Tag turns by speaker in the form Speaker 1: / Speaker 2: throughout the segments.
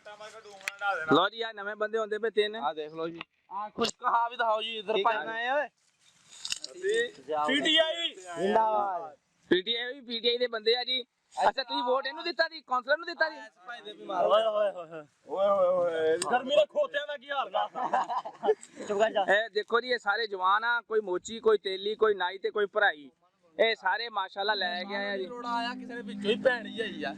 Speaker 1: लो जी यार नवे बंदे होंदे पे तीन
Speaker 2: आ देख लो जी आ खुश कहा भी दिखाओ जी इधर भाई आए ओए
Speaker 1: पीटीआई
Speaker 2: जिंदाबाद
Speaker 1: पीटीआई दे बंदे आ जी अच्छा तुसी वोट इनु दित्ता जी काउंसलर नु दित्ता जी
Speaker 2: ओए ओए ओए गर्मी दे खोतियां दा की हाल चुप कर जा
Speaker 1: ए देखो जी ये सारे जवान आ कोई मोची कोई तेली कोई नाई ते कोई भराई ए सारे माशाल्लाह ले गया है जी
Speaker 2: रोड़ा आया किसी ने विचों ही भैन ही आई आ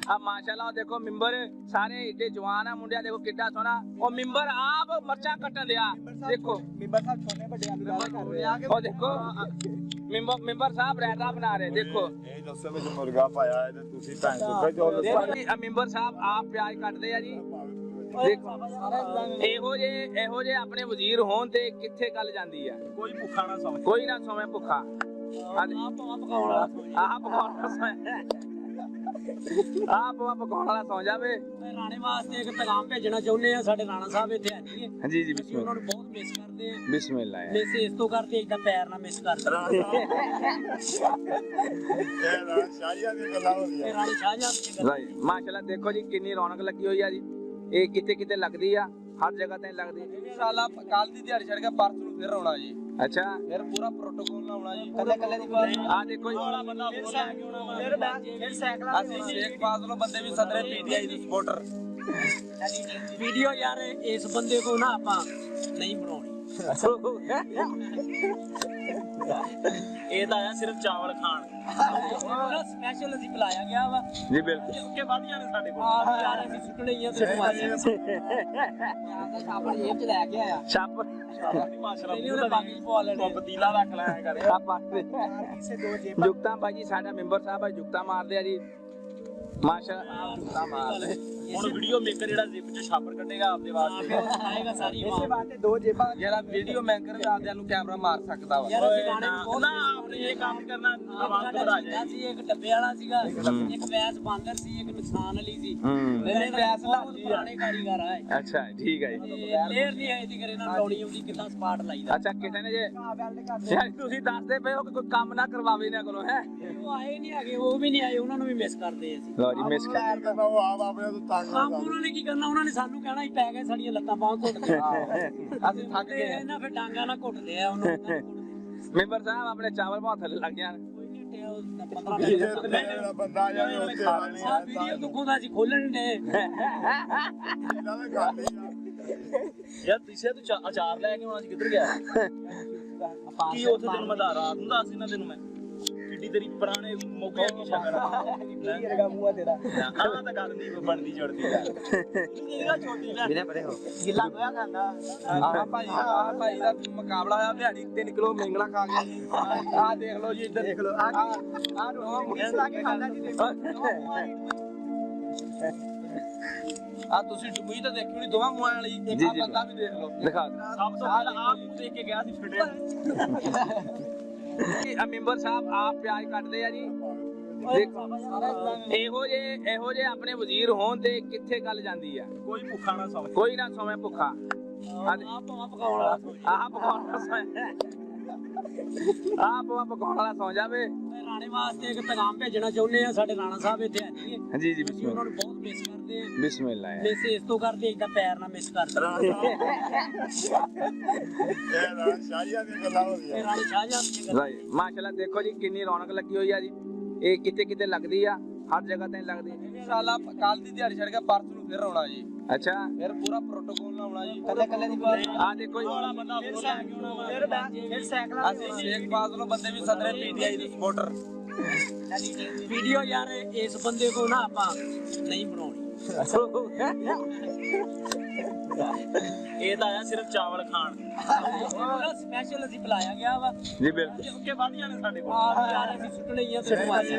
Speaker 1: अब माशाल्लाह देखो मिंबर सारे एडे जवान आ मुंडिया देखो किड्डा सोना ओ मिंबर आप मर्चा कटन दिया देखो
Speaker 2: मिंबर साहब छोटे बड़े आलू कर रहे हैं
Speaker 1: ओ देखो मिंबर साहब रायता बना रहे देखो
Speaker 3: ਇਹ ਦੱਸੋ ਵਿੱਚ ਮੁਰਗਾ ਪਾਇਆ ਹੈ ਤੇ ਤੁਸੀਂ ਭੈਣ ਚੋਂ ਜੋ
Speaker 1: देखो मिंबर साहब आप प्याज कट दे जी ਇਹੋ ਜੇ ਆਪਣੇ ਵਜ਼ੀਰ ਹੋਣ ਤੇ ਕਿੱਥੇ ਗੱਲ ਜਾਂਦੀ ਆ
Speaker 2: ਕੋਈ ਭੁੱਖਾ ਨਾ ਸੌਂ
Speaker 1: ਕੋਈ ਨਾ ਸੋਵੇਂ ਭੁੱਖਾ
Speaker 2: ਆਪ ਪਕਾਉਣ ਵਾਲਾ
Speaker 1: ਆਹ ਪਕਾਉਣ ਵਾਲਾ ਪਕਾਉਣ ਵਾਲਾ ਸੌਂ ਜਾਵੇ
Speaker 4: ਰਾਣੇ ਵਾਸਤੇ ਇੱਕ ਪੈਗਾਮ ਭੇਜਣਾ ਚਾਹੁੰਦੇ ਆ ਸਾਡੇ ਰਾਣਾ ਸਾਹਿਬ ਇੱਥੇ ਆ ਜੀ
Speaker 1: ਜੀ ਜੀ
Speaker 4: ਅਸੀਂ ਉਹਨਾਂ ਨੂੰ ਬਹੁਤ ਮਿਸ ਕਰਦੇ ਆ
Speaker 1: ਬਿਸਮਿਲ੍ਲਾ
Speaker 4: ਮਿਸ ਇਸ ਤੋਂ ਕਰਦੇ ਇਦਾਂ ਪੈਰ ਨਾ ਮਿਸ ਕਰਦੇ
Speaker 3: ਇਹ ਸ਼ਾਹੀਆਂ ਦੀ ਗੱਲਾਂ ਹੁੰਦੀਆਂ
Speaker 4: ਰਾਣੀ ਸ਼ਾਹਜਹਾਨ ਦੀ ਗੱਲ
Speaker 1: ਰਾਈਟ ਮਾਸ਼ਾਅੱਲਾ ਦੇਖੋ ਜੀ ਕਿੰਨੀ ਰੌਣਕ ਲੱਗੀ ਹੋਈ ਆ ਜੀ ਇਹ ਕਿਤੇ ਕਿਤੇ ਲੱਗਦੀ ਆ ਹਰ ਜਗ੍ਹਾ ਤੇ ਲੱਗਦੀ
Speaker 2: ਇਨਸ਼ਾਅੱਲਾ ਕੱਲ ਦੀ ਦਿਹਾੜੀ ਛੱਡ ਕੇ ਪਰਸੋਂ ਨੂੰ ਫਿਰ ਆਉਣਾ ਜੀ
Speaker 1: ਅੱਛਾ
Speaker 2: ਫਿਰ ਪੂਰਾ ਪ੍ਰੋਟੋਕੋਲ ਨਾਲ ਆਉਣਾ ਜੀ ਕੱਲੇ ਕੱਲੇ ਦੀ ਬਾਤ
Speaker 1: ਆ ਦੇਖੋ ਜੀ
Speaker 2: ਫਿਰ ਸਾਈਕਲਾਂ ਅਸੀਂ ਸ਼ੇਖ ਫਾਜ਼ਲੋਂ ਬੰਦੇ ਵੀ ਸਦਰੇ ਪੀਟੀਆਈ ਦੇ ਸਪੋਰਟਰ
Speaker 4: ਵੀਡੀਓ ਯਾਰ ਇਸ ਬੰਦੇ ਕੋ ਨਾ ਆਪਾਂ ਨਹੀਂ ਬਣਾਉਣੀ
Speaker 2: ਇਹ ਤਾਂ ਆਇਆ ਸਿਰਫ ਚਾਵਲ ਖਾਣ
Speaker 4: ਉਹਦਾ ਸਪੈਸ਼ਲ ਅਸੀਂ ਬੁਲਾਇਆ ਗਿਆ ਵਾ
Speaker 1: ਜੀ ਬਿਲਕੁਲ
Speaker 2: ਕਿ ਵਧੀਆਂ ਨੇ ਸਾਡੇ ਕੋਲ
Speaker 4: ਆਪ ਯਾਰ ਅਸੀਂ ਸੁੱਟਣੇ ਹੀ ਆ ਤੇ ਮਾਰੇ
Speaker 2: ਛਾਪੜ ਜੇਬ ਚ ਲੈ ਕੇ ਆਇਆ
Speaker 1: ਛਾਪ
Speaker 2: ਮਾਸ਼ਾਅੱਲਾ
Speaker 4: ਨਹੀਂ ਉਹਨੇ ਬਾਕੀ ਪਵਾ ਲੈਣੇ
Speaker 2: ਪਤੀਲਾ ਰੱਖ ਲਾਇਆ ਕਰੇ
Speaker 1: ਜੁਗਤਾ ਭਾਜੀ ਸਾਡਾ ਮੈਂਬਰ ਸਾਹਿਬ ਆ ਜੁਗਤਾ ਮਾਰਦੇ ਆ ਜੀ ਮਾਸ਼ਾਅੱਲਾ ਜੁਗਤਾ ਮਾਰਦੇ
Speaker 2: ਹੁਣ ਵੀਡੀਓ ਮੇਕਰ ਜਿਹੜਾ ਜ਼ਿਪ ਚ ਛਾਪਰ ਕੱਢੇਗਾ ਆਪਦੇ ਵਾਸਤੇ
Speaker 4: ਆਏਗਾ ਸਾਰੀ
Speaker 2: ਇਸੇ ਵਾਸਤੇ ਦੋ ਜੇਬਾਂ ਜਿਹੜਾ ਵੀਡੀਓ ਮੇਕਰ ਆਪਦਿਆਂ ਨੂੰ ਕੈਮਰਾ ਮਾਰ ਸਕਦਾ ਵਾ
Speaker 4: ਯਾਰ ਅਸੀਂ ਗਾਣੇ ਬਹੁਤ
Speaker 2: ਨਾ ਆਪਨੇ ਇਹ ਕੰਮ ਕਰਨਾ ਆਵਾਜ਼ ਘਬਰਾ ਜਾਏ
Speaker 4: ਸੀ ਇੱਕ ਡੱਬੇ ਵਾਲਾ ਸੀਗਾ ਇੱਕ ਵੈਸ ਬਾਂਦਰ ਸੀ ਇੱਕ ਨੁਕਸਾਨ ਵਾਲੀ ਸੀ
Speaker 2: ਨਹੀਂ ਵੈਸ
Speaker 4: ਬਹੁਤ ਪੁਰਾਣੇ ਕਾਰੀਗਰ ਆਏ
Speaker 1: ਅੱਛਾ ਠੀਕ ਹੈ ਜੀ
Speaker 4: ਲੇਅਰ ਨਹੀਂ ਆਈ ਸੀ ਕਰੇ ਨਾ ਲਾਉਣੀ ਆਉਂਦੀ ਕਿੱਦਾਂ ਸਪਾਟ ਲਾਈਦਾ
Speaker 1: ਅੱਛਾ ਕਿਸੇ ਨੇ ਜੇ ਸ਼ਾਇਦ ਤੁਸੀਂ ਦੱਸਦੇ ਪਏ ਹੋ ਕਿ ਕੋਈ ਕੰਮ ਨਾ ਕਰਵਾਵੇ ਨਾ ਕੋਲੋਂ ਹੈ
Speaker 4: ਉਹ ਆਏ ਨਹੀਂ ਹੈਗੇ ਉਹ ਵੀ ਨਹੀਂ ਆਏ ਉਹਨਾਂ ਨੂੰ ਵੀ ਮਿਸ ਕਰਦੇ ਅਸੀਂ
Speaker 1: ਲਓ ਜੀ ਮਿਸ ਕਰ
Speaker 3: ਕਰਦਾ ਉਹ ਆਪ ਆਪਣੇ ਤੋਂ ਤੰਗ
Speaker 4: ਕੰਮ ਉਹਨਾਂ ਨੇ ਕੀ ਕਰਨਾ ਉਹਨਾਂ ਨੇ ਸਾਨੂੰ ਕਹਿਣਾ ਹੀ ਪੈ ਗਏ ਸਾਡੀਆਂ ਲੱਤਾਂ ਬਾਹਾਂ ਘੁੱਟਦੇ
Speaker 2: ਅਸੀਂ ਥੱਕ ਗਏ
Speaker 4: ਇਹਨਾਂ ਫਿਰ ਡਾਂਗਾ ਨਾਲ ਘੁੱਟਦੇ ਆ ਉਹਨੂੰ
Speaker 1: ਮੈਂਬਰ ਸਾਹਿਬ ਆਪਣੇ ਚਾਵਲ ਬਹੁਤ ਥੱਲੇ ਲੱਗ ਜਾਣ
Speaker 4: ਕੋਈ ਨਹੀਂ ਟਿਆ 15 ਮਿੰਟ
Speaker 3: ਜਿਹੜਾ ਬੰਦਾ ਜਾਵੇ ਉੱਥੇ ਆਣੀ
Speaker 4: ਆ ਵੀਡੀਓ ਦੁੱਖੋਂ ਦਾ ਅਸੀਂ ਖੋਲਣ ਨੇ
Speaker 3: ਇਹਨਾਂ ਦੇ ਗੱਲ ਹੀ ਆ
Speaker 2: ਯਾਰ ਤਿਸੇ ਤੂੰ ਅਚਾਰ ਲੈ ਕੇ ਆਉਣਾ ਸੀ ਕਿੱਧਰ ਗਿਆ ਕੀ ਉੱਥੇ ਤੈਨੂੰ ਮੈਂ ਰਾਤ ਨੂੰ ਦੱਸ ਇਹਨਾਂ ਤੈਨੂੰ ਮੈਂ ਕਿੱਡੀ ਤੇਰੀ ਪੁਰਾਣੇ ਮੌਕੇ ਕੀ ਸ਼ਕਰ
Speaker 4: ਕੀ ਰਗਾ ਮੂੰਹ ਤੇਰਾ
Speaker 2: ਆਹ ਤਾਂ ਗੱਲ ਨਹੀਂ ਬਣਦੀ ਜੁੜਦੀ ਗੱਲ ਇਹਦਾ ਛੋਟੀ ਲੈ
Speaker 1: ਵੀਰੇ ਪਰੇ ਹੋ
Speaker 4: ਗਿੱਲਾ ਹੋਇਆ ਖਾਂਦਾ
Speaker 2: ਆਹ ਭਾਈ ਦਾ ਮੁਕਾਬਲਾ ਆ ਦਿਹਾੜੀ 3 ਕਿਲੋ ਮੇਂਗਣਾ ਖਾ ਗਿਆ ਜੀ ਆਹ ਦੇਖ ਲਓ ਜੀ ਇੱਧਰ ਦੇਖ ਲਓ ਆਹ ਰੋਹ ਲਾ ਕੇ ਖਾਂਦਾ ਜੀ ਦੇਖੋ ਆ ਤੁਸੀਂ ਡੁਬਈ ਤਾਂ ਦੇਖੀ ਨਹੀਂ ਦੋਵਾਂ ਮੂੰਹਾਂ ਵਾਲੀ ਇੱਕ
Speaker 1: ਜੀ,
Speaker 2: ਆ
Speaker 1: ਜੀ।
Speaker 2: ਬੰਦਾ ਵੀ ਦੇਖ ਲਓ
Speaker 1: ਦਿਖਾ
Speaker 2: ਸਭ ਤੋਂ ਪਹਿਲਾਂ ਆਪ ਨੂੰ ਦੇਖ ਕੇ ਗਿਆ ਸੀ ਫਿਟੇ
Speaker 1: ਮੈਂਬਰ ਸਾਹਿਬ ਆਪ ਪਿਆਜ ਕੱਟਦੇ ਆ ਜੀ ਇਹੋ ਜੇ ਆਪਣੇ ਵਜ਼ੀਰ ਹੋਣ ਤੇ ਕਿੱਥੇ ਗੱਲ ਜਾਂਦੀ ਆ
Speaker 2: ਕੋਈ ਭੁੱਖਾ ਨਾ ਸੌਂ
Speaker 1: ਕੋਈ ਨਾ ਸੋਵੇਂ ਭੁੱਖਾ
Speaker 4: ਆਪ ਪਕਾਉਣ ਵਾਲਾ
Speaker 1: ਆਹ ਪਕਾਉਣ ਵਾਲਾ ਪਕਾਉਣ ਵਾਲਾ ਸੌਂ ਜਾਵੇ
Speaker 4: ਰਾਣੇ ਵਾਸਤੇ ਇੱਕ ਪੈਗਾਮ ਭੇਜਣਾ ਚਾਹੁੰਦੇ ਆ ਸਾਡੇ ਰਾਣਾ ਸਾਹਿਬ ਇੱਥੇ ਆ ਜੀ
Speaker 1: ਜੀ ਜੀ
Speaker 4: ਅਸੀਂ ਉਹਨਾਂ ਨੂੰ ਬਹੁਤ ਮਿਸ ਕਰਦੇ ਆ
Speaker 1: ਬਿਸਮਿਲ੍ਲਾ
Speaker 4: ਮਿਸ ਇਸ ਤੋਂ ਕਰਦੇ ਇਦਾਂ ਪੈਰ ਨਾ ਮਿਸ ਕਰਦੇ
Speaker 3: ਇਹ ਸ਼ਾਹੀਆਂ ਦੀ ਗੱਲਾਂ ਹੁੰਦੀਆਂ
Speaker 4: ਰਾਣੀ ਸ਼ਾਹਜਹਾਨ ਦੀ ਗੱਲ
Speaker 1: ਰਾਈਟ ਮਾਸ਼ਾਅੱਲਾ ਦੇਖੋ ਜੀ ਕਿੰਨੀ ਰੌਣਕ ਲੱਗੀ ਹੋਈ ਆ ਜੀ ਇਹ ਕਿਤੇ ਕਿਤੇ ਲੱਗਦੀ ਆ ਹਰ ਜਗ੍ਹਾ ਤੇ ਲੱਗਦੀ
Speaker 2: ਇਨਸ਼ਾਅੱਲਾ ਕੱਲ ਦੀ ਦਿਹਾੜੀ ਛੱਡ ਕੇ ਪਰਸੋਂ ਨੂੰ ਫਿਰ ਆਉਣਾ ਜੀ
Speaker 1: ਅੱਛਾ
Speaker 2: ਫਿਰ ਪੂਰਾ ਪ੍ਰੋਟੋਕੋਲ ਨਾਲ ਆਉਣਾ ਜੀ ਕੱਲੇ ਕੱਲੇ ਦੀ ਬਾਤ
Speaker 1: ਆ ਦੇਖੋ ਜੀ
Speaker 2: ਫਿਰ ਸਾਈਕਲਾਂ ਅਸੀਂ ਸ਼ੇਖ ਫਾਜ਼ਲੋਂ ਬੰਦੇ ਵੀ ਸਦਰੇ ਪੀਟੀਆਈ ਦੇ ਸਪੋਰਟਰ
Speaker 4: ਵੀਡੀਓ ਯਾਰ ਇਸ ਬੰਦੇ ਕੋ ਨਾ ਆਪਾਂ ਨਹੀਂ ਬਣਾਉਣੀ
Speaker 2: ਇਹ ਤਾਂ ਆਇਆ ਸਿਰਫ ਚਾਵਲ ਖਾਣ
Speaker 4: ਉਹਦਾ ਸਪੈਸ਼ਲ ਅਸੀਂ ਬੁਲਾਇਆ ਗਿਆ ਵਾ
Speaker 1: ਜੀ ਬਿਲਕੁਲ
Speaker 2: ਕਿ ਵਧੀਆਂ ਨੇ ਸਾਡੇ ਕੋਲ
Speaker 4: ਆਪ ਯਾਰ ਅਸੀਂ ਸੁੱਟਣੇ ਹੀ ਆ ਤੇ ਮਾਰੇ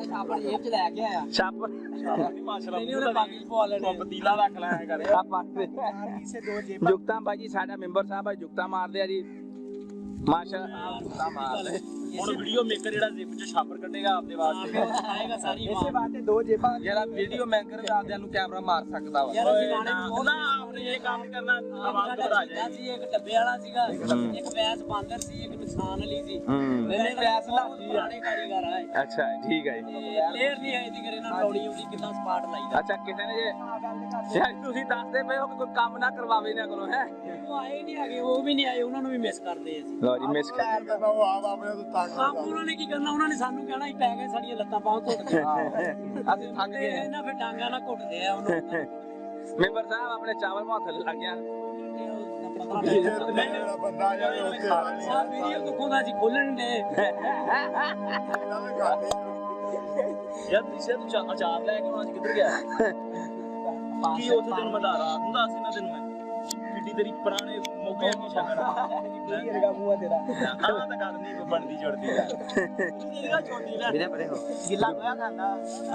Speaker 2: ਛਾਪੜ ਜੇਬ ਚ ਲੈ ਕੇ ਆਇਆ
Speaker 1: ਛਾਪ
Speaker 2: ਮਾਸ਼ਾਅੱਲਾ
Speaker 4: ਨਹੀਂ ਉਹਨੇ ਬਾਕੀ ਪਵਾ ਲੈਣੇ
Speaker 2: ਪਤੀਲਾ ਰੱਖ ਲਾਇਆ ਕਰੇ
Speaker 1: ਜੁਗਤਾ ਭਾਜੀ ਸਾਡਾ ਮੈਂਬਰ ਸਾਹਿਬ ਆ ਜੁਗਤਾ ਮਾਰਦੇ ਆ ਜੀ ਮਾਸ਼ਾਅੱਲਾ ਜੁਗਤਾ ਮਾਰਦੇ
Speaker 2: ਹੁਣ ਵੀਡੀਓ ਮੇਕਰ ਜਿਹੜਾ ਜ਼ਿਪ ਚ ਛਾਪਰ ਕੱਢੇਗਾ ਆਪਦੇ ਵਾਸਤੇ
Speaker 4: ਆਏਗਾ ਸਾਰੀ
Speaker 1: ਇਸੇ ਵਾਸਤੇ ਦੋ ਜੇਬਾਂ ਜਿਹੜਾ ਵੀਡੀਓ ਮੈਂਕਰ ਆਪਦਿਆਂ ਨੂੰ ਕੈਮਰਾ ਮਾਰ ਸਕਦਾ ਵਾ।
Speaker 4: ਯਾਰ ਅਸੀਂ ਗਾਣੇ ਨੂੰ
Speaker 2: ਨਾ ਆਪਨੇ ਇਹ ਕੰਮ ਕਰਨਾ ਆਵਾਜ਼ ਘਬਰਾ ਜਾਏ।
Speaker 4: ਸੀ ਇੱਕ ਡੱਬੇ ਵਾਲਾ ਸੀਗਾ, ਇੱਕ ਵੈਸ ਬਾਂਦਰ ਸੀ, ਇੱਕ ਨੁਕਸਾਨ ਵਾਲੀ ਸੀ।
Speaker 1: ਨਹੀਂ ਵੈਸ ਲਾਜੀ ਆ।
Speaker 4: ਪੁਰਾਣੇ ਕਾਰੀਗਰ ਆਏ
Speaker 1: ਅੱਛਾ ਠੀਕ ਹੈ ਜੀ।
Speaker 4: ਲੇਅਰ ਨਹੀਂ ਆਈ ਦੀ ਕਰੇ ਨਾ ਲਾਉਣੀ ਹੁੰਦੀ ਕਿੰਨਾ ਸਪਾਟ ਲਾਈਦਾ।
Speaker 1: ਅੱਛਾ ਕਿਸੇ ਨੇ ਜੇ ਤੁਸੀਂ ਦੱਸਦੇ ਪਏ ਹੋ ਕਿ ਕੋਈ ਕੰਮ ਨਾ ਕਰਵਾਵੇ ਨਾ ਕਰੋ ਹੈ।
Speaker 4: ਉਹ ਆਏ ਨਹੀਂ ਹੈਗੇ, ਉਹ ਵੀ ਨਹੀਂ ਆਏ, ਉਹਨਾਂ ਨੂੰ ਵੀ ਮਿਸ ਕਰਦੇ ਅਸੀਂ।
Speaker 1: ਲਓ ਜੀ ਮਿਸ ਕਰ
Speaker 3: ਕਹਿੰਦਾ ਉਹ ਆਪ ਆਪਣੇ ਤੋਂ ਤੰਗ
Speaker 4: ਕੰਮ ਉਹਨਾਂ ਨੇ ਕੀ ਕਰਨਾ, ਉਹਨਾਂ ਨੇ ਸਾਨੂੰ ਕਹਿਣਾ ਹੀ ਪੈ ਗਏ ਸਾਡੀਆਂ ਲੱਤਾਂ ਬਾਹਾਂ ਘੁੱਟਦੇ
Speaker 1: ਅਸੀਂ ਥੱਕ ਗਏ ਹਾਂ।
Speaker 4: ਇਹਨਾਂ ਫਿਰ ਡਾਂਗਾ ਨਾਲ ਘੁੱਟਦੇ ਆ ਉਹਨੂੰ।
Speaker 1: ਮੈਂਬਰ ਸਾਹਿਬ ਆਪਣੇ ਚਾਵਲ ਮਾਂ ਥੱਲੇ ਲੱਗ ਗਿਆ।
Speaker 3: ਜਿਹੜਾ ਬੰਦਾ ਜਾਵੇ ਉੱਥੇ ਆ
Speaker 4: ਸਾਰ ਵੀਡੀਓ ਦੁੱਖੋਂ ਦਾ ਜੀ ਖੋਲਣ ਦੇ
Speaker 3: ਇਹਨਾਂ ਦੇ ਘਰ ਨਹੀਂ
Speaker 2: ਯਾਰ ਦਿਸ਼ਾ ਤੂੰ ਅਚਾਰ ਲੈ ਕੇ ਹੁਣ ਅੱਜ ਕਿੱਧਰ ਗਿਆ? ਕੀ ਉੱਥੇ ਤੈਨੂੰ ਮੈਂ ਰਾਤ ਨੂੰ ਦੱਸ ਇਹਨਾਂ ਤੈਨੂੰ ਮੈਂ ਕਿੱਡੀ ਤੇਰੀ ਪੁਰਾਣੇ ਮੌਕੇ ਕੀ ਸ਼ਕਲ
Speaker 1: ਕੀ ਰਗਾ ਮੂੰਹ ਤੇਰਾ
Speaker 2: ਆਹ ਤਾਂ ਗੱਲ ਨਹੀਂ ਬਣਦੀ ਜੁੜਦੀ ਯਾਰ ਇਹਦਾ ਛੋਟੀ ਲੈ
Speaker 1: ਵੀਰੇ ਪਰੇ ਹੋ ਗਿੱਲਾ ਹੋਇਆ ਖਾਂਦਾ।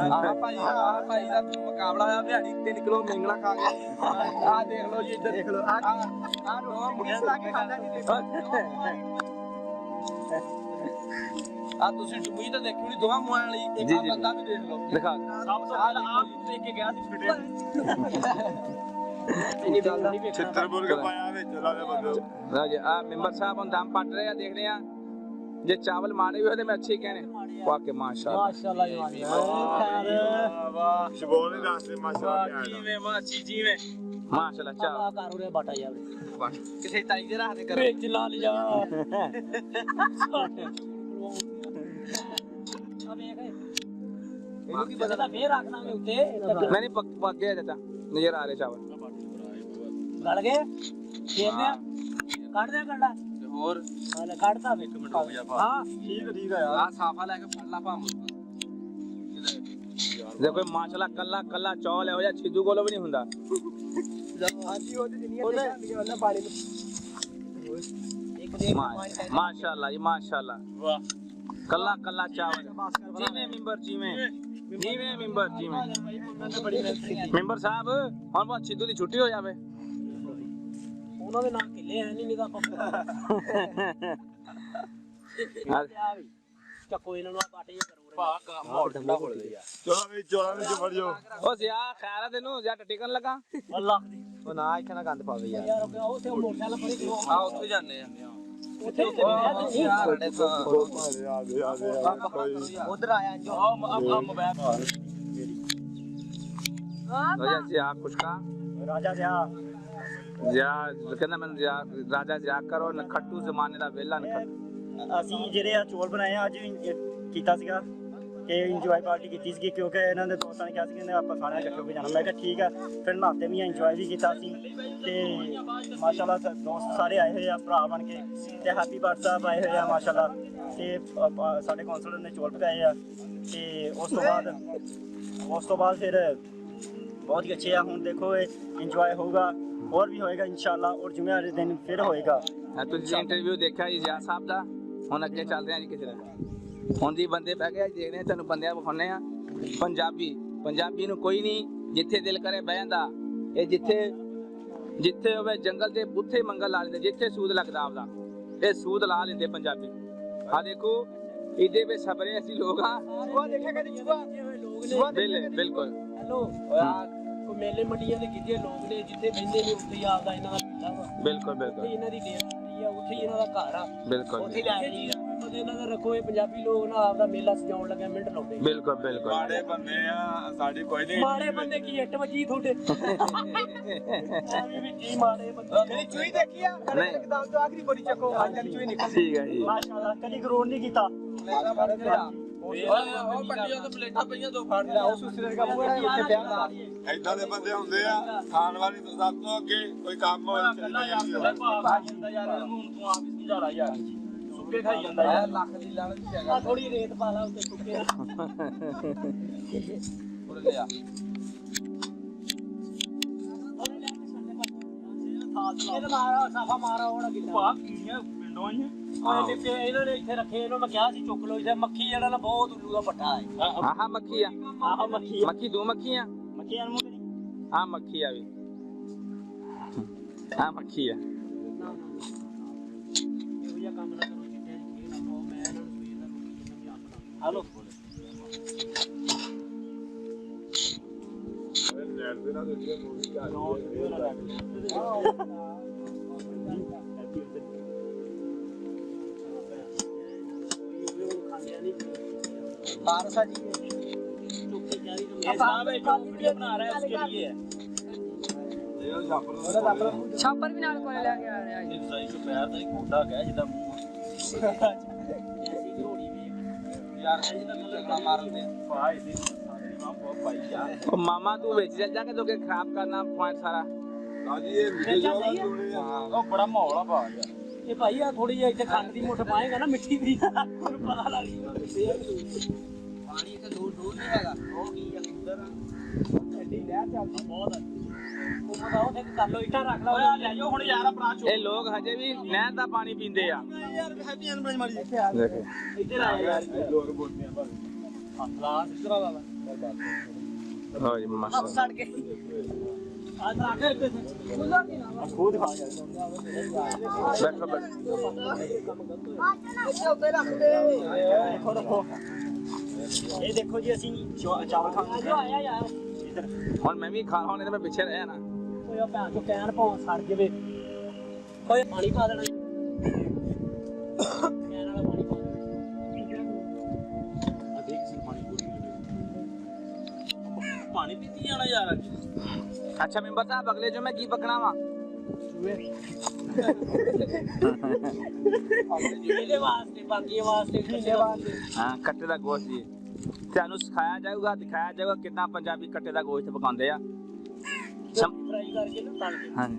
Speaker 1: ਆਹ ਭਾਈ ਦਾ ਮੁਕਾਬਲਾ ਆ ਦਿਹਾੜੀ 3 ਕਿਲੋ ਮਿੰਗਲਾ ਖਾ ਗਿਆ। ਆਹ ਦੇਖ ਲਓ ਜੀ ਇੱਧਰ ਦੇਖ ਲਓ ਆਹ ਰੋਹ ਮੁੰਡੀ ਲਾ ਕੇ ਖਾਂਦਾ ਜੀ ਦੇਖੋ। ਆ ਤੁਸੀਂ ਡੂਈ ਤਾਂ ਦੇਖੀ ਨਹੀਂ ਦੋਵਾਂ ਮੂੰਹਾਂ ਵਾਲੀ ਇੱਕ ਆ ਬੰਦਾ ਵੀ ਦੇਖ ਲਓ ਦਿਖਾ
Speaker 2: ਸਭ ਤੋਂ ਪਹਿਲਾਂ ਆਪ ਦੇਖ ਕੇ ਗਿਆ ਸੀ ਫਿਟੇ
Speaker 3: ਛਿੱਤਰਪੁਰ ਕੇ ਪਾਇਆ ਵਿੱਚ ਲਾਲੇ ਬੰਦੇ
Speaker 1: ਲਓ ਜੀ ਆ ਮੈਂਬਰ ਸਾਹਿਬ ਹੁਣ ਦਮ ਪੱਟ ਰਹੇ ਆ, ਦੇਖਦੇ ਆ ਜੇ ਚਾਵਲ ਮਾੜੇ ਵੀ ਹੋਏ ਤੇ ਮੈਂ ਅੱਛੇ ਹੀ ਕਹਿਣੇ। ਵਾਕੇ ਮਾਸ਼ਾਅੱਲਾ
Speaker 4: ਮਾਸ਼ਾਅੱਲਾ ਜੀ ਮਾਸ਼ਾਅੱਲਾ।
Speaker 2: ਵਾਹ
Speaker 3: ਸ਼ਬੋਲ ਨਹੀਂ ਦੱਸਦੇ ਮਾਸ਼ਾਅੱਲਾ
Speaker 2: ਜਿਵੇਂ ਮਾਚੀ ਜਿਵੇਂ
Speaker 1: ਮਾਸ਼ਾਅੱਲਾ ਚਾਵਲ
Speaker 4: ਕਰ ਉਰੇ ਬਾਟਾ ਯਾਰ
Speaker 1: ਕਿਸੇ ਤਾਈ ਦੇ ਰੱਖ ਦੇ ਕਰੋ।
Speaker 4: ਵਿੱਚ ਲਾ ਲਿਆ ਆ ਵੇਖ ਇਹਨੂੰ ਕੀ ਪਤਾ ਫੇਰ ਰੱਖ ਦਾਂਗੇ ਉੱਤੇ।
Speaker 1: ਨਹੀਂ ਪੱਕ ਗਿਆ ਚਾਚਾ ਨਜ਼ਰ ਆ ਰਹੇ ਚਾਵਲ
Speaker 4: ਗਲ ਗਏ ਫੇਰਦੇ ਆ ਕੱਢ ਦੇ ਕੰਡਾ
Speaker 1: ਹੋਰ
Speaker 4: ਹਾਲੇ ਕੱਢਦਾ ਵੇ। 1 ਮਿੰਟ ਹੋ ਗਿਆ ਹਾਂ
Speaker 3: ਠੀਕ ਆ ਯਾਰ
Speaker 1: ਆ ਸਾਫਾ ਲੈ ਕੇ ਫੜ ਲਾ ਭਾਮ ਦੇਖੋ ਮਾਸ਼ਾਅੱਲਾ ਕੱਲਾ ਕੱਲਾ ਚੌਲ ਇਹੋ ਜਿਹਾ ਛਿੱਦੂ ਕੋਲੋਂ ਵੀ ਨਹੀਂ ਹੁੰਦਾ।
Speaker 4: ਹਾਂਜੀ ਉਹਦੇ ਜਿੰਨੀਆਂ ਜਾਂਦੀਆਂ ਉਹਨਾਂ ਪਾਣੀ ਨੂੰ ਇੱਕ ਦੇ
Speaker 1: ਮਾਸ਼ਾਅੱਲਾ ਜੀ ਮਾਸ਼ਾਅੱਲਾ
Speaker 2: ਵਾਹ
Speaker 1: ਕੱਲਾ ਕੱਲਾ ਚਾਵਲ ਜਿਵੇਂ ਮੈਂਬਰ ਜਿਵੇਂ ਮੈਂਬਰ ਜਿਵੇਂ ਮੈਂਬਰ ਸਾਹਿਬ ਹੁਣ ਬਹੁਤ ਛਿੱਦੂ ਦੀ ਛੁੱਟੀ ਹੋ ਜਾਵੇ।
Speaker 4: ਉਹਨਾਂ ਦੇ ਨਾਂ ਕਿੱਲੇ ਹੈ ਨਹੀਂ ਤਾਂ ਚੱਕੋ ਇਹਨਾਂ ਨੂੰ ਆ ਬਾਟੇ ਕਰੋ
Speaker 2: ਮੋੜ ਠੰਡਾ ਹੋ ਗਿਆ
Speaker 3: ਚੋਲਾ ਵਿੱਚ ਵੜ ਜਾਓ
Speaker 1: ਉਹ ਜ਼ਿਆ ਖੈਰ ਆ ਤੈਨੂੰ ਜ਼ਿਆ ਟਿਕਣ ਲੱਗਾ
Speaker 4: ਅੱਲਾਹ ਦੀ
Speaker 1: ਉਹ ਨਾ ਇੱਥੇ ਨਾ ਗੰਦ ਪਾਵੇ ਯਾਰ।
Speaker 4: ਯਾਰ ਉਹ ਤੇ ਮੋਟਰਸਾਈਕਲ ਪਰੇ ਕਿਉਂ
Speaker 1: ਆ ਉੱਥੇ ਜਾਂਦੇ ਆ
Speaker 4: ਉੱਥੇ
Speaker 1: ਉਧਰ ਆਇਆ ਜੋ
Speaker 2: ਆ ਮੋਬਾਈਲ
Speaker 1: ਜ਼ਿਆ ਖੁਸ਼ਕਾ
Speaker 2: ਰਾਜਾ ਜਿਆ
Speaker 1: ਜ਼ਿਆ ਕਹਿੰਦਾ ਮੈਨੂੰ ਜ਼ਿਆ ਰਾਜਾ ਜ਼ਿਆ ਕਰੋ ਨਖੱਟੂ ਜ਼ਮਾਨੇ ਦਾ ਵੇਲਾ ਨਖੱਟੂ।
Speaker 5: ਅਸੀਂ ਜਿਹੜੇ ਆ ਚੌਲ ਬਣਾਏ ਆ ਅੱਜ ਕੀਤਾ ਸੀਗਾ ਕਿ ਇੰਜੋਏ ਪਾਰਟੀ ਕੀਤੀ ਸੀਗੀ ਕਿਉਂਕਿ ਇਹਨਾਂ ਦੇ ਦੋਸਤਾਂ ਨੇ ਕਿਹਾ ਸੀ ਕਿ ਆਪਾਂ ਸਾਰਿਆਂ ਇਕੱਠੇ ਹੋ ਕੇ ਜਾਣਾ। ਮੈਂ ਕਿਹਾ ਠੀਕ ਆ ਫਿਰ ਨਹਾਤੇ ਵੀ ਇੰਜੋਏ ਵੀ ਕੀਤਾ ਸੀ ਤੇ ਮਾਸ਼ਾਅੱਲਾ ਦੋਸਤ ਸਾਰੇ ਆਏ ਹੋਏ ਆ ਭਰਾ ਬਣ ਕੇ ਤੇ ਹੈਪੀ ਬਰਥ ਸਾਹਿਬ ਆਏ ਹੋਏ ਆ ਮਾਸ਼ਾਅੱਲਾ ਤੇ ਸਾਡੇ ਕਾਉਂਸਲਰ ਨੇ ਚੌਲ ਪਕਾਏ ਆ ਤੇ ਉਸ ਤੋਂ ਬਾਅਦ ਫਿਰ ਬਹੁਤ ਹੀ ਅੱਛੇ ਆ। ਹੁਣ ਦੇਖੋ ਇਹ ਇੰਜੋਏ ਹੋਊਗਾ ਹੋਰ ਵੀ ਹੋਏਗਾ ਇਨਸ਼ਾਅੱਲਾ ਔਰ ਜੁਮੇ ਵਾਲੇ ਦਿਨ ਫਿਰ ਹੋਏਗਾ।
Speaker 1: ਤੁਸੀਂ ਇੰਟਰਵਿਊ ਦੇਖਿਆ ਜੀ ਜ਼ਿਆ ਸਾਹਿਬ ਦਾ। ਹੁਣ ਅੱਗੇ ਚੱਲਦੇ ਆ ਜੀ ਕਿਸੇ ਦਾ ਹੁਣ ਜੀ ਬੰਦੇ ਬਹਿ ਗਏ ਦੇਖਦੇ ਆ ਤੁਹਾਨੂੰ ਬੰਦਿਆਂ ਵਿਖਾਉਂਦੇ ਆ। ਪੰਜਾਬੀ ਨੂੰ ਕੋਈ ਨਹੀਂ ਜਿੱਥੇ ਦਿਲ ਕਰੇ ਬਹਿ ਜਾਂਦਾ। ਇਹ ਜਿੱਥੇ ਹੋਵੇ ਜੰਗਲ ਦੇ ਉੱਥੇ ਮੰਗਲ ਲਾ ਲੈਂਦੇ ਜਿੱਥੇ ਸੂਦ ਲੱਗਦਾ ਆਪਦਾ ਇਹ ਸੂਦ ਲਾ ਲੈਂਦੇ ਪੰਜਾਬੀ। ਆ ਦੇਖੋ ਇਹਦੇ ਵਿੱਚ ਸਬਰੇ ਅਸੀਂ ਲੋਕ ਆ ਉਹ ਦੇਖਿਆ ਕਦੀ ਚੂਹਾ ਬਿਲਕੁਲ
Speaker 4: ਹੈਲੋ ਕੋਈ ਮੇਲੇ ਮੰਡੀਆਂ ਦੇ ਕਿਤੇ ਲੋਕ ਨੇ ਜਿੱਥੇ ਬਹਿੰਦੇ ਨੇ ਉੱਥੇ ਹੀ ਆਪਦਾ ਇਹਨਾਂ ਦਾ ਪਿੰਡਾ ਵਾ
Speaker 1: ਬਿਲਕੁਲ
Speaker 4: ਉੱਥੇ ਇਹਨਾਂ ਦੀ ਡੇਰੀ ਆ ਉੱਥੇ ਹੀ ਇਹਨਾਂ ਦਾ ਘਰ ਆ
Speaker 1: ਬਿਲਕੁਲ
Speaker 4: ਉੱਥੇ ਲੈ ਜੀ ਇਹਨਾਂ ਦਾ ਰੱਖੋ। ਇਹ ਪੰਜਾਬੀ ਲੋਕ ਨਾ ਆਪਦਾ ਮੇਲਾ ਸਜਾਉਣ ਲੱਗੇ ਮਿੰਟ ਲਾਉਂਦੇ
Speaker 1: ਬਿਲਕੁਲ
Speaker 3: ਮਾੜੇ ਬੰਦੇ ਆ ਸਾਡੀ ਕੋਈ ਨਹੀਂ
Speaker 4: ਮਾੜੇ ਬੰਦੇ ਕੀ ਇੱਟ ਵੱਜੀ ਤੁਹਾਡੇ ਐਵੇਂ ਵੀ ਜੀ ਮਾੜੇ ਬੰਦੇ
Speaker 1: ਨਹੀਂ
Speaker 4: ਚੂਹੀ ਦੇਖੀ ਆ
Speaker 1: ਇੱਕਦਮ
Speaker 4: ਤੋਂ ਆਖਰੀ ਬੋਰੀ ਚੱਕੋ ਅੱਜ ਚੂਹੀ ਨਿਕਲ
Speaker 1: ਠੀਕ ਹੈ ਜੀ
Speaker 5: ਮਾਸ਼ਾਅੱਲਾ ਕਦੀ ਗਰੋਰ ਨਹੀਂ ਕੀਤਾ।
Speaker 1: ਉਹ ਪੱਟੀਆਂ ਤੋਂ ਪਲੇਟਾਂ ਪਈਆਂ ਦੋ ਫੜ ਲਿਆ ਉਸ ਸਿਰੇ ਦਾ ਮੂੰਹ ਉੱਤੇ ਪਿਆ ਲਾ
Speaker 3: ਏਦਾਂ ਦੇ ਬੰਦੇ ਹੁੰਦੇ ਆ ਖਾਣ ਵਾਲੀ ਤੋਂ ਸਭ ਤੋਂ ਅੱਗੇ ਕੋਈ ਕੰਮ ਹੋਏ
Speaker 2: ਯਾਰ ਹੁਣ ਤੂੰ ਆਪ ਹੀ ਸਮਝਾ ਲਾ ਯਾਰ ਸੁੱਕੇ ਖਾਈ ਜਾਂਦਾ ਯਾਰ
Speaker 1: ਲੱਖ ਦੀ ਲਾਣ ਦੀ
Speaker 4: ਆ ਥੋੜੀ ਰੇਤ ਪਾ ਲਾ ਉੱਤੇ ਸੁੱਕੇ
Speaker 1: ਉੜ ਲਿਆ
Speaker 4: ਇਹ ਮਾਰਾ ਸਾਫਾ ਮਾਰਾ ਹੋਣਾ ਗਿੱਲਾ
Speaker 2: ਪਾ ਕੀੜੀਆਂ ਪਿੰਡੋਂ ਆਈਆਂ
Speaker 4: ਓਏ ਨਿੱਕੇ ਇਹਨਾਂ ਨੇ ਇੱਥੇ ਰੱਖੇ ਇਹਨੂੰ ਮੈਂ ਕਿਹਾ ਸੀ ਚੁੱਕ ਲੋ ਇੱਥੇ ਮੱਖੀ ਜਿਹੜਾ ਨਾ ਬਹੁਤ ਉੱਲੂ ਦਾ ਪੱਟਾ ਹੈ।
Speaker 1: ਆਹ ਮੱਖੀ ਆ
Speaker 5: ਆਹ ਮੱਖੀ
Speaker 1: ਮੱਖੀ ਦੋ ਮੱਖੀਆਂ
Speaker 5: ਮੱਖੀਆਂ ਨੂੰ ਕਰੀ
Speaker 1: ਆ ਮੱਖੀ ਆ ਵੀ ਆ ਮੱਖੀ ਆ
Speaker 4: ਇਹੋ ਜਿਹਾ ਕੰਮ ਨਾ ਕਰੋ ਚਿੱਟੇ ਦੀ ਖੇਡ ਨਾ ਪਾਓ। ਮੈਂ ਇਹਨਾਂ ਨੂੰ
Speaker 2: ਹਲੋ
Speaker 3: ਨੈਟ ਦੇ ਨਾਲ ਜਿਹੜੀ ਮੂਵੀ ਆ
Speaker 4: पारसा जी
Speaker 2: ये साहब एक वीडियो बना रहा है उसके लिए है
Speaker 6: ਛਾਪਰ ਵੀ ਨਾਲ ਕੋਲ ਲੈ ਕੇ ਆ ਰਿਹਾ
Speaker 2: ਇਹ ਸਾਈ ਕੋ ਪੈਰ ਦਾ ਕੋਡਾ ਹੈ ਜਿੱਦਾਂ ਮੂੰਹ ਯਾਰ ਜਿਹਦਾ ਕਲਰ ਮਾਰਦੇ ਭਾਈ ਦੀ ਬਹੁਤ ਭਾਈ ਯਾਰ
Speaker 1: ਉਹ ਮਾਮਾ ਤੂੰ ਵਿੱਚ ਚੱਲ ਜਾ ਕੇ ਦੋਗੇ ਖਰਾਬ ਕਰਨਾ ਪੁਆਇੰਟ ਸਾਰਾ
Speaker 3: ਹਾਂਜੀ ਇਹ ਵੀਡੀਓ
Speaker 2: ਉਹ ਬੜਾ ਮਾਹੌਲ ਆ ਭਾ ਯਾਰ ਇਹ ਭਾਈ ਆ ਥੋੜੀ ਜਿਹੀ ਇੱਥੇ ਖੰਡ ਦੀ ਮੁੱਠ ਪਾਏਗਾ ਨਾ ਮਿੱਠੀ ਦੀ ਉਹਨੂੰ ਪਤਾ ਲੱਗ ਜੂਗਾ
Speaker 1: ਪਾਣੀ ਇੱਥੇ ਦੂਰ ਨਹੀਂ ਹੈਗਾ
Speaker 2: ਉਹ ਕੀ ਆ ਅੰਦਰ
Speaker 4: एडी लहर चलती
Speaker 2: ਬਹੁਤ ਉਹ ਬਤਾਓ ਤੇ ਕਰ ਲੋ ਇੱਟਾਂ ਰੱਖ ਲਓ ਓਏ ਆ ਲੈ ਜਾਓ ਹੁਣ ਯਾਰ ਆਪਣਾ ਚੋ
Speaker 1: ਇਹ ਲੋਕ ਹਜੇ ਵੀ ਨਹਿਰ ਦਾ ਪਾਣੀ ਪੀਂਦੇ ਆ
Speaker 2: ਯਾਰ ਹੈਪੀ ਐਨਵਰਸਰੀ ਮਾਰੀ
Speaker 4: इत्थे आ
Speaker 1: ਦੇਖੋ
Speaker 2: ਇੱਧਰ ਆ ਯਾਰ
Speaker 3: ਲੋਕ ਬੋਲਦੇ ਆ ਬਸ
Speaker 2: ਲਾਸ ਇੱਧਰ ਆ ਲਾ
Speaker 1: ਲਓ ਜੀ ਮਾਸ਼ਾਅੱਲਾ
Speaker 6: ਸੜ ਕੇ
Speaker 2: ਆ ਰੱਖ ਇੱਥੇ
Speaker 5: ਖੂਦ ਖਾ ਗਿਆ
Speaker 1: ਬੈਠੋ ਬੈਠੋ
Speaker 4: इत्थे उत्ते रख दे
Speaker 5: ਇਹ ਦੇਖੋ ਜੀ ਅਸੀਂ ਚਾਵਲ ਖਾਂਦੇ
Speaker 2: ਆਇਆ ਯਾਰ
Speaker 5: ਇੱਧਰ
Speaker 1: ਹੁਣ ਮੈਂ ਵੀ ਖਾ ਹੁਣ ਇਹਦੇ ਮੈਂ ਪਿੱਛੇ ਰਹਿਆ ਨਾ
Speaker 2: ਓਏ ਆ ਭੈਣ ਚੋ ਕੈਨ ਪਾਉਂ ਸੜ ਜਵੇ ਓਏ ਪਾਣੀ ਪਾ ਦੇਣਾ ਕੈਨ ਵਾਲਾ ਪਾਣੀ ਪਾ ਆ ਦੇਖ ਸੀ ਪਾਣੀ ਪੂਰੀ ਪਾਣੀ ਪੀਤੀ ਜਾਣਾ ਯਾਰ ਅੱਜ
Speaker 1: ਅੱਛਾ ਮੈਂਬਰ ਸਾਹਿਬ ਅਗਲੇ ਜੋ ਮੈਂ ਕੀ ਪਕਣਾ ਵਾ
Speaker 2: ਇਹਦੇ ਵਾਸਤੇ ਬਾਕੀ ਵਾਸਤੇ
Speaker 4: महीने बाद
Speaker 1: ਹਾਂ ਕੱਟੇ ਦਾ ਗੋਸ਼ਤ ਜੀ ਤੁਹਾਨੂੰ ਸਿਖਾਇਆ ਜਾਊਗਾ ਦਿਖਾਇਆ ਜਾਊਗਾ ਕਿੰਨਾ ਪੰਜਾਬੀ ਕੱਟੇ ਦਾ ਗੋਸ਼ਤ ਪਕਾਉਂਦੇ ਆ
Speaker 2: ਫਰਾਈ ਕਰਕੇ ਨਾ ਤਲ ਕੇ
Speaker 1: ਹਾਂਜੀ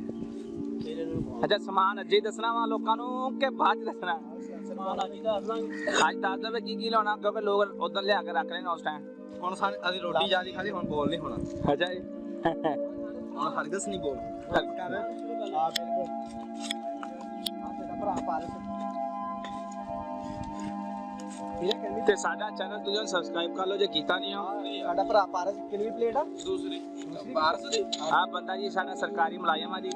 Speaker 2: ਫਿਰ ਇਹਨੂੰ
Speaker 1: ਅੱਛਾ ਸਮਾਨ ਅੱਜੇ ਹੀ ਦੱਸਣਾ ਵਾ ਲੋਕਾਂ ਨੂੰ ਕਿ ਬਾਅਦ ਚ ਦੱਸਣਾ
Speaker 2: ਸਮਾਨ ਅੱਜ ਹੀ ਦੱਸ ਦਾਂਗੇ
Speaker 1: ਅੱਜ ਦੱਸ ਦੇਵੇ ਕੀ ਕੀ ਲਾਉਣਾ ਕਿਉਂਕਿ ਲੋਕ ਉਧਰ ਲਿਆ ਕੇ ਰੱਖ ਲੈਣ ਉਸ ਟਾਈਮ
Speaker 4: ਹੁਣ ਅਸੀਂ ਰੋਟੀ ਜਿਆਦਾ ਖਾਦੀ ਹੁਣ ਬੋਲ ਨਹੀਂ ਹੋਣਾ
Speaker 1: ਅੱਛਾ ਜੀ
Speaker 4: ਹੁਣ ਹਰਗਸ ਨਹੀਂ ਬੋਲ ਕਰ ਆ ਬਿਲਕੁਲ ਆ ਤੇਰਾ ਭਰਾ ਪਾਰਸ ਵੀਰੇ ਕਹਿੰਦੀ
Speaker 1: ਤੇ ਸਾਡਾ ਚੈਨਲ ਤੁਸੀਂ ਸਬਸਕ੍ਰਾਈਬ ਕਰ ਲਓ ਜੇ ਕੀਤਾ ਨਹੀਂ ਹੋ
Speaker 4: ਸਾਡਾ ਭਰਾ ਪਾਰਸ ਕਿੰਨੀ ਪਲੇਟ ਆ
Speaker 1: ਦੂਸਰੀ ਪਾਰਸ ਦੀ ਆ ਬੰਦਾ ਜੀ ਸਾਡਾ ਸਰਕਾਰੀ ਮੁਲਾਜ਼ਮ ਆ ਜੀ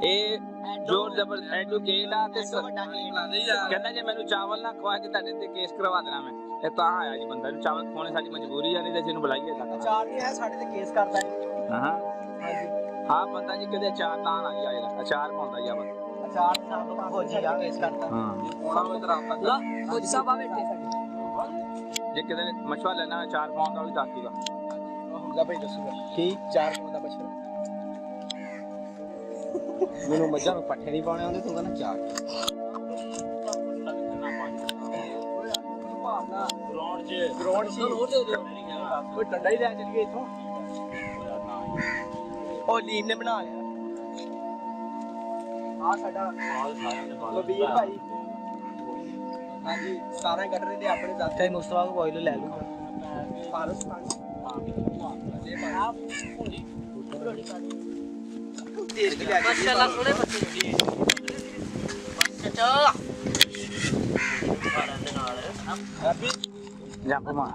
Speaker 1: ਇਹ ਜੋਰ ਜ਼ਬਰ ਐਡਵੋਕੇਟ ਆ ਤੇ ਕਹਿੰਦਾ ਜੇ ਮੈਨੂੰ ਚਾਵਲ ਨਾ ਖਵਾ ਕੇ ਤੁਹਾਡੇ ਤੇ ਕੇਸ ਕਰਵਾ ਦੇਣਾ ਮੈਂ ਇਹ ਤਾਂ ਆਇਆ ਜੀ ਬੰਦਾ ਨੂੰ ਚਾਵਲ ਖਵਾਉਣੇ ਸਾਡੀ ਮਜਬੂਰੀ ਆ ਨਹੀਂ ਤੇ ਇਹਨੂੰ ਬੁਲਾਈਏ ਤਾਂ
Speaker 4: ਚਾਰ ਨਹੀਂ ਹੈ ਸਾਡੇ ਤੇ ਕੇਸ ਕਰਦਾ ਹੈ
Speaker 1: ਹਾਂ
Speaker 4: ਹਾਂਜੀ
Speaker 1: ਹਾਂ ਬੰਦਾ ਜੀ ਕਦੇ ਅਚਾਰ ਤਾਂ ਨਾ ਜੀ ਆਏਗਾ ਅਚਾਰ ਪਾਉਂਦਾ ਜੀ ਆ ਬੰਦਾ
Speaker 4: ਅਚਾਰ ਸਾਹਿਬ ਤੋਂ ਫੌਜੀ ਆ ਕੇਸ ਕਰਦਾ
Speaker 1: ਹਾਂ
Speaker 4: ਕੋਣਾ ਉਹ ਇਧਰ ਆਉਂਦਾ
Speaker 6: ਲਾ ਕੁਝ ਸਭਾ ਬੈਠੇ
Speaker 1: ਜੇ ਕਿਤੇ ਨੇ ਮਸ਼ਵਰਾ ਲੈਣਾ ਅਚਾਰ ਪਾਉਂਦਾ ਉਹ ਵੀ ਦੱਸ ਦੂਗਾ
Speaker 4: ਹੁੰਦਾ ਭਾਈ ਦੱਸੂਗਾ ਕੀ ਚਾਰ ਪਾਉਣ ਦਾ ਮਸ਼ਵਰਾ ਮੈਨੂੰ ਮੱਝਾਂ ਨੂੰ ਪੱਠੇ ਨਹੀਂ ਪਾਉਣੇ ਆਉਂਦੇ ਤੂੰ ਕਹਿੰਦਾ ਚਾਰ ਗਰਾਊਂਡ ਸੀ ਕੋਈ ਟੰਡਾ ਹੀ ਲੈ ਚੱਲ ਗਏ ਇਥੋਂ ਉਹ ਲੀਨ ਨੇ ਬਣਾ ਲਿਆ ਆ ਸਾਡਾ ਕਬੀਰ ਭਾਈ ਹਾਂਜੀ ਸਾਰਾ ਗੱਡਰੇ ਦੇ ਆਪਣੇ ਦਾਤੇ ਮੁਸਤਫਾ ਕੋ ਬੋਇਲ ਲੈ ਲੂਗਾ ਪਾਰਸ ਪਾਣੀ ਤੇਜ਼ ਲੈ ਕੇ
Speaker 6: ਮਾਸ਼ਾਅੱਲਾ ਥੋੜੇ ਬੱਚੇ ਚਾਚਾ
Speaker 1: ਜੰਪ ਮਾਰ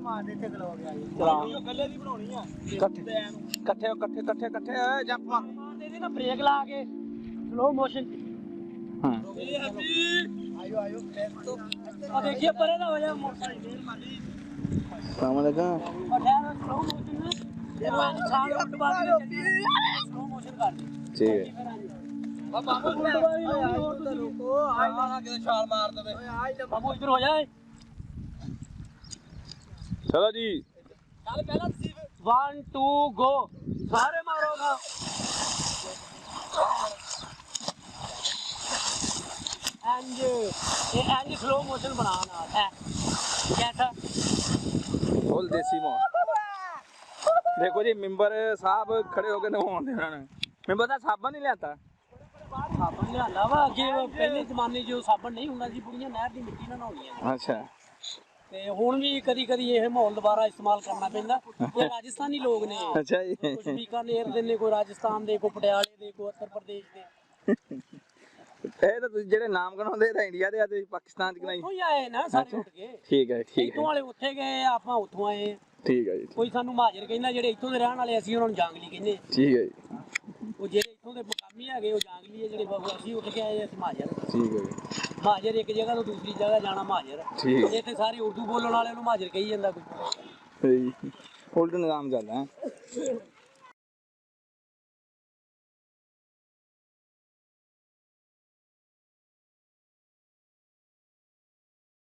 Speaker 4: ਮਾਰਦੇ ਤੇ ਖਲੋ ਗਿਆ
Speaker 2: ਕੱਲੇ ਦੀ ਬਣਾਉਣੀ ਆ
Speaker 1: ਇਕੱਠੇ ਜੰਪ ਮਾਰ
Speaker 2: ਇਹਦੇ ਨਾਲ ਬ੍ਰੇਕ ਲਾ ਕੇ ਸਲੋ ਮੋਸ਼ਨ
Speaker 1: ਹਾਂ
Speaker 4: ਆਇਓ ਆਇਓ ਤੋਂ
Speaker 2: ਆ ਦੇਖੀਏ ਪਰੇ ਨਾ ਹੋ ਜਾ ਮੋਟਰਸਾਈਕਲ ਮਾਰੀ
Speaker 1: ਕੰਮ ਲਗਾ
Speaker 2: ਉਹ ਠਹਿਰ ਸਲੋ ਮੋਸ਼ਨ ਨਾ ਇਹਨੂੰ ਐਂ ਛਾਲ ਉੱਟ ਬਾਅਦ ਸਲੋ ਮੋਸ਼ਨ ਕਰ ਦੇ
Speaker 1: ਠੀਕ ਹੈ
Speaker 2: ਬਾਬੂ
Speaker 4: ਰੁਕੋ ਆਈ ਨਾ ਕਿਤੇ ਛਾਲ ਮਾਰ ਦਵੇ ਆਈ ਨਾ
Speaker 2: ਬਾਬੂ ਇੱਧਰ ਹੋ ਜਾਏ
Speaker 1: ਚਲੋ ਜੀ
Speaker 2: ਚੱਲ ਪਹਿਲਾਂ ਤੁਸੀਂ 1 2 ਗੋ ਸਾਰੇ ਮਾਰੋਗਾ ਐਂਡ ਇਹ ਐਂਡ ਸਲੋ ਮੋਸ਼ਨ ਬਣਾਉਣਾ ਹੈ कैसा
Speaker 1: ਫੁੱਲ ਦੇਸੀ ਮੋ ਦੇਖੋ ਜੀ ਮੈਂਬਰ ਸਾਹਿਬ ਖੜੇ ਹੋ ਕੇ ਨਹਾਉਂਦੇ ਹਨ ਮੈਂਬਰ ਦਾ ਸਾਬਣ ਨਹੀਂ ਲਿਆਤਾ
Speaker 2: ਸਾਬਣ ਲਿਆਂਦਾ ਵਾ ਅੱਗੇ ਪਹਿਲੇ ਜ਼ਮਾਨੇ 'ਚ ਸਾਬਣ ਨਹੀਂ ਹੁੰਦਾ ਸੀ ਬੁੜੀਆਂ ਨਹਿਰ ਦੀ ਮਿੱਟੀ ਨਾਲ ਨਹਾਉਂਦੀਆਂ
Speaker 1: ਅੱਛਾ
Speaker 2: ਤੇ ਹੁਣ ਵੀ ਕਦੀ ਕਦੀ ਇਹ ਮਾਹੌਲ ਦੁਬਾਰਾ ਇਸਤੇਮਾਲ ਕਰਨਾ ਪੈਂਦਾ ਇਹ ਰਾਜਸਥਾਨੀ ਲੋਕ ਨੇ
Speaker 1: ਅੱਛਾ ਜੀ
Speaker 2: ਕੁਝ ਬੀਕਾਨੇਰ ਦੇ ਨੇ ਕੋਈ ਰਾਜਸਥਾਨ ਦੇ ਕੋਈ ਪਟਿਆਲੇ ਦੇ ਕੋਈ ਉੱਤਰ ਪ੍ਰਦੇਸ਼ ਦੇ
Speaker 1: ਇਹ ਤਾਂ ਤੁਸੀਂ ਜਿਹੜੇ ਨਾਮ ਗਣਾਉਂਦੇ ਤਾਂ ਇੰਡੀਆ ਦੇ ਆ ਤੁਸੀਂ ਪਾਕਿਸਤਾਨ ਚ ਨਹੀਂ
Speaker 7: ਉੱਥੋਂ ਹੀ ਆਏ ਨਾ ਸਾਰੇ ਉੱਠ ਕੇ
Speaker 1: ਠੀਕ ਹੈ ਠੀਕ
Speaker 7: ਇੱਥੋਂ
Speaker 1: ਹੈ
Speaker 7: ਵਾਲੇ ਉੱਥੇ ਗਏ ਆਪਾਂ ਉੱਥੋਂ ਆਏ ਹਾਂ।
Speaker 1: ਠੀਕ ਹੈ ਜੀ
Speaker 7: ਕੋਈ ਸਾਨੂੰ ਮਹਾਜਰ ਕਹਿੰਦਾ ਜਿਹੜੇ ਇੱਥੋਂ ਦੇ ਰਹਿਣ ਵਾਲੇ ਅਸੀਂ ਉਹਨਾਂ ਨੂੰ ਜਾਂਗਲੀ ਕਹਿੰਦੇ ਹਾਂ।
Speaker 1: ਠੀਕ ਹੈ ਜੀ
Speaker 7: ਉਹ ਜਿਹੜੇ ਇੱਥੋਂ ਦੇ ਮਕਾਮੀ ਹੈਗੇ ਉਹ ਜਾਂਗਲੀ ਹੈ ਜਿਹੜੇ ਬਾਬੂ ਅਸੀਂ ਉੱਠ ਕੇ ਆਏ ਅਸੀਂ ਮਹਾਜਰ
Speaker 1: ਠੀਕ ਹੈ ਜੀ
Speaker 7: ਮਹਾਜਰ ਇੱਕ ਜਗ੍ਹਾ ਤੋਂ ਦੂਸਰੀ ਜਗ੍ਹਾ ਜਾਣਾ ਮਹਾਜਰ
Speaker 1: ਠੀਕ।
Speaker 7: ਇੱਥੇ ਸਾਰੇ ਉਰਦੂ ਬੋਲਣ ਵਾਲਿਆਂ ਨੂੰ ਮਹਾਜਰ ਕਹੀ ਜਾਂਦਾ ਕੋਈ
Speaker 1: ਸਹੀ ਉਲਟ ਨਿਜ਼ਾਮ ਚੱਲਦਾ ਹੈ